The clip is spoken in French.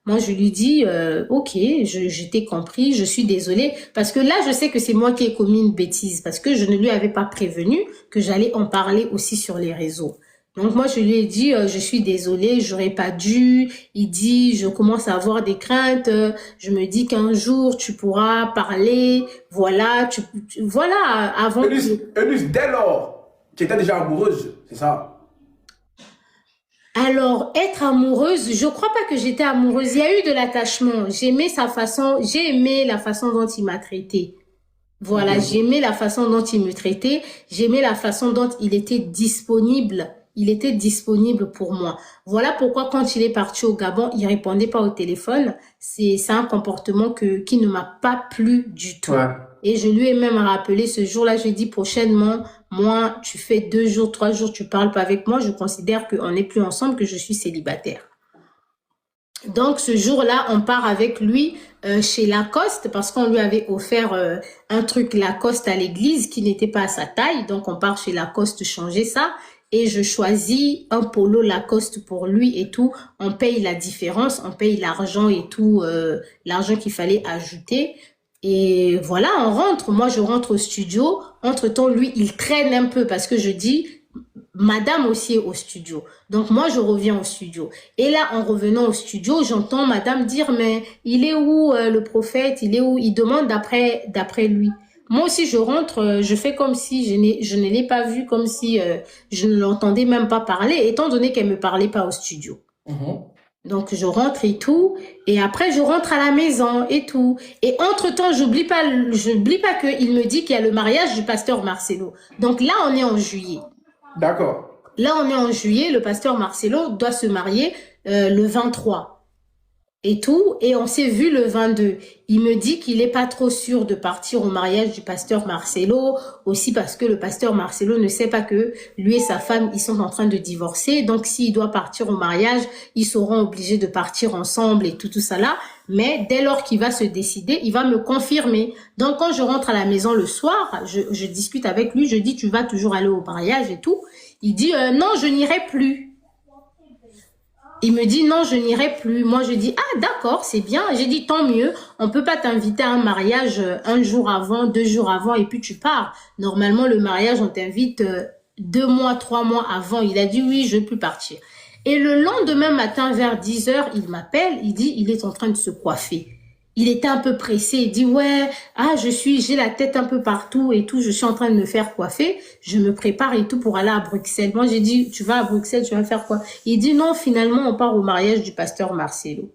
Moi, je lui dis, ok, je t'ai compris, je suis désolée. Parce que là, je sais que c'est moi qui ai commis une bêtise. Parce que je ne lui avais pas prévenu que j'allais en parler aussi sur les réseaux. Donc moi, je lui ai dit, je suis désolée, j'aurais pas dû. Il dit, je commence à avoir des craintes. Je me dis qu'un jour, tu pourras parler. Voilà, voilà, avant que... Eunice, dès lors, tu étais déjà amoureuse, c'est ça? Alors, être amoureuse, je crois pas que j'étais amoureuse. Il y a eu de l'attachement. J'ai aimé la façon dont il m'a traitée. Voilà, Ok. j'aimais la façon dont il me traitait. J'aimais la façon dont il était disponible. Il était disponible pour moi. Voilà pourquoi quand il est parti au Gabon, il répondait pas au téléphone. C'est un comportement qui ne m'a pas plu du tout. Ouais. Et je lui ai même rappelé ce jour-là, je lui ai dit prochainement, moi, tu fais 2 jours, 3 jours, tu parles pas avec moi, je considère qu'on n'est plus ensemble, que je suis célibataire. Donc ce jour-là, on part avec lui chez Lacoste parce qu'on lui avait offert un truc Lacoste à l'église qui n'était pas à sa taille. Donc on part chez Lacoste changer ça et je choisis un polo Lacoste pour lui et tout. On paye la différence, on paye l'argent et tout, l'argent qu'il fallait ajouter. Et voilà, on rentre. Moi, je rentre au studio. Entre-temps, lui, il traîne un peu parce que je dis, Madame aussi est au studio. Donc moi, je reviens au studio. Et là, en revenant au studio, j'entends Madame dire, mais il est où le prophète? Il est où? Il demande d'après lui. Moi aussi, je rentre, je fais comme si je ne l'ai pas vu, comme si je ne l'entendais même pas parler, étant donné qu'elle me parlait pas au studio. Mhm. Donc je rentre et tout, et après je rentre à la maison et tout. Et entre-temps, j'oublie pas qu'il me dit qu'il y a le mariage du pasteur Marcelo. Donc là, on est en juillet. D'accord. Là, on est en juillet, le pasteur Marcelo doit se marier le 23 et tout, et on s'est vu le 22. Il me dit qu'il n'est pas trop sûr de partir au mariage du pasteur Marcelo, aussi parce que le pasteur Marcelo ne sait pas que lui et sa femme, ils sont en train de divorcer. Donc, s'il doit partir au mariage, ils seront obligés de partir ensemble et tout ça là. Mais dès lors qu'il va se décider, il va me confirmer. Donc, quand je rentre à la maison le soir, je discute avec lui, je dis, tu vas toujours aller au mariage et tout. Il dit, non, je n'irai plus. Il me dit non, je n'irai plus. Moi, je dis ah d'accord, c'est bien. J'ai dit tant mieux. On peut pas t'inviter à un mariage un jour avant, 2 jours avant et puis tu pars. Normalement, le mariage, on t'invite 2 mois, 3 mois avant. Il a dit oui, je peux partir. Et le lendemain matin, vers 10 heures, il m'appelle. Il dit il est en train de se coiffer. Il était un peu pressé. Il dit ouais, ah j'ai la tête un peu partout et tout. Je suis en train de me faire coiffer. Je me prépare et tout pour aller à Bruxelles. Moi j'ai dit tu vas à Bruxelles, tu vas faire quoi? Il dit non, finalement on part au mariage du pasteur Marcelo.